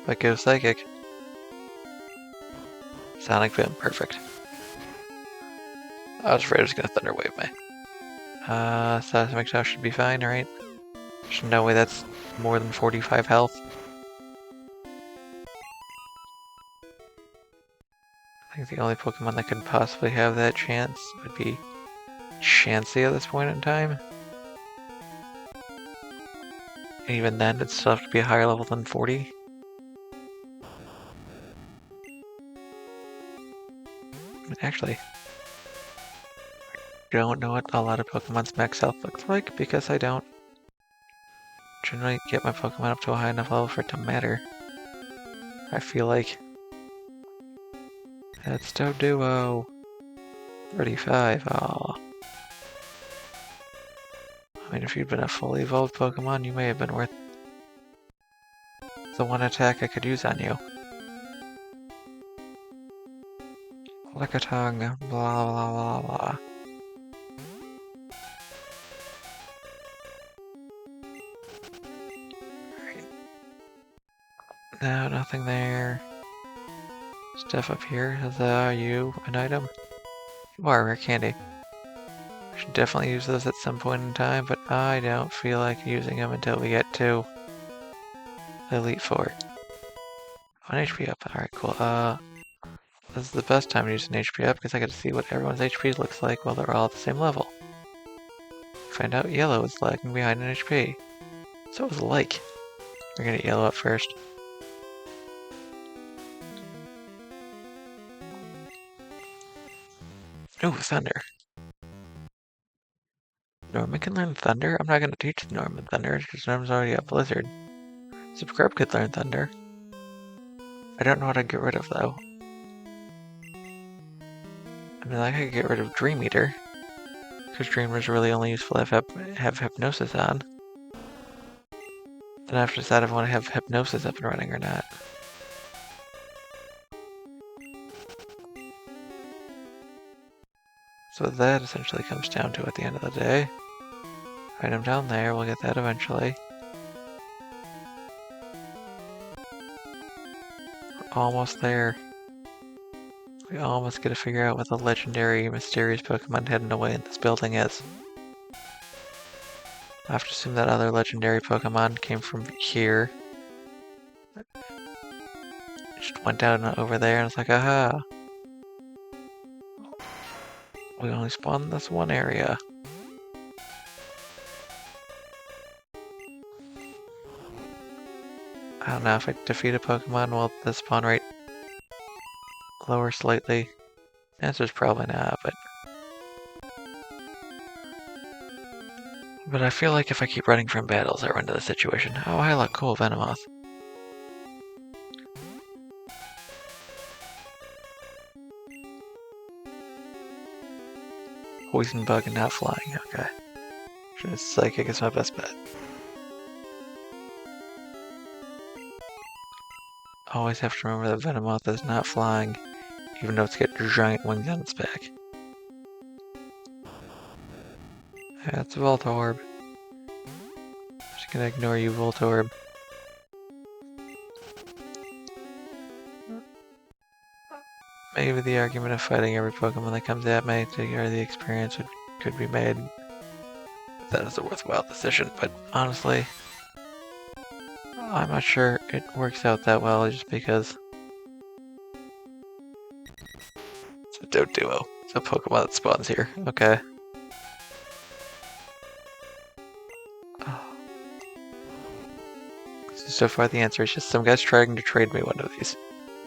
If I go Psychic. Sonic Boom, perfect. I was afraid it was gonna Thunder Wave me. Seismic Toss should be fine, right? There's no way that's more than 45 health. I think the only Pokemon that could possibly have that chance would be Chansey at this point in time. And even then, it'd still have to be a higher level than 40. Actually, I don't know what a lot of Pokemon's max health looks like because I don't generally get my Pokemon up to a high enough level for it to matter. I feel like that's Doduo. 35, aw. I mean, if you'd been a fully evolved Pokemon, you may have been worth the one attack I could use on you. Lickitung, blah blah blah blah. Right. No, nothing there. Stuff up here. Are you an item? You are rare candy. I should definitely use those at some point in time, but I don't feel like using them until we get to Elite Four. 1 HP up. Alright, cool. This is the best time to use an HP up because I get to see what everyone's HP looks like while they're all at the same level. Find out Yellow is lagging behind in HP. So is like. We're gonna get Yellow up first. Ooh, Thunder. Norman can learn Thunder? I'm not gonna teach Norman Thunder because Norman's already got Blizzard. Subscribe could learn Thunder. I don't know how to get rid of though. I mean, I could get rid of Dream Eater, because Dream is really only useful if I have Hypnosis on. Then I have to decide if I want to have Hypnosis up and running or not. So that essentially comes down to at the end of the day. Item down there, we'll get that eventually. We're almost there. We almost get to figure out what the legendary, mysterious Pokemon hidden away in this building is. I have to assume that other legendary Pokemon came from here. It just went down over there and it's like, aha! We only spawned in this one area. I don't know if I defeat a Pokemon, will the spawn rate lower slightly? The answer's probably not, but I feel like if I keep running from battles, I run into the situation. Oh, I look cool, Venomoth. Poison Bug and not flying, okay. Psychic is my best bet. Always have to remember that Venomoth is not flying, even though it's got giant wings on its back. That's Voltorb. Just gonna ignore you, Voltorb. Maybe the argument of fighting every Pokemon that comes at me to get the experience could be made. That is a worthwhile decision, but honestly, I'm not sure it works out that well just because it's a Doduo. It's a Pokemon that spawns here. Okay. So far the answer is just some guy's trying to trade me one of these.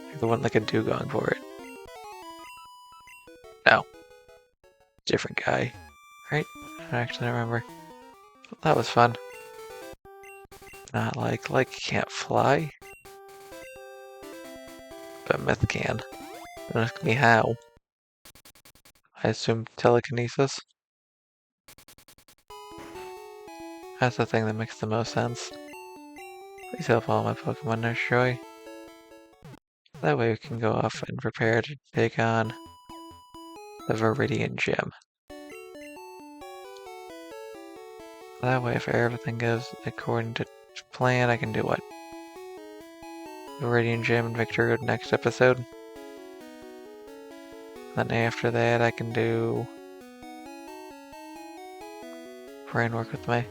Like the one like a Dugong for it. No. Different guy. Right? I actually don't remember. That was fun. Not like can't fly. But Myth can. Don't ask me how. I assume telekinesis. That's the thing that makes the most sense. Please help all my Pokemon Nurse Joy. That way we can go off and prepare to take on the Viridian Gym. That way if everything goes according to plan, I can do what? Viridian Gym and Victory Road next episode. Then after that I can do... Brain work with me.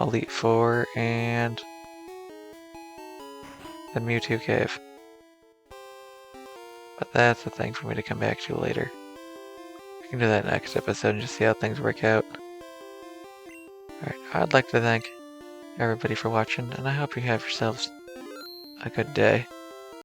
Elite Four and... the Mewtwo Cave. But that's the thing for me to come back to later. I can do that next episode and just see how things work out. Alright, I'd like to thank everybody for watching, and I hope you have yourselves a good day.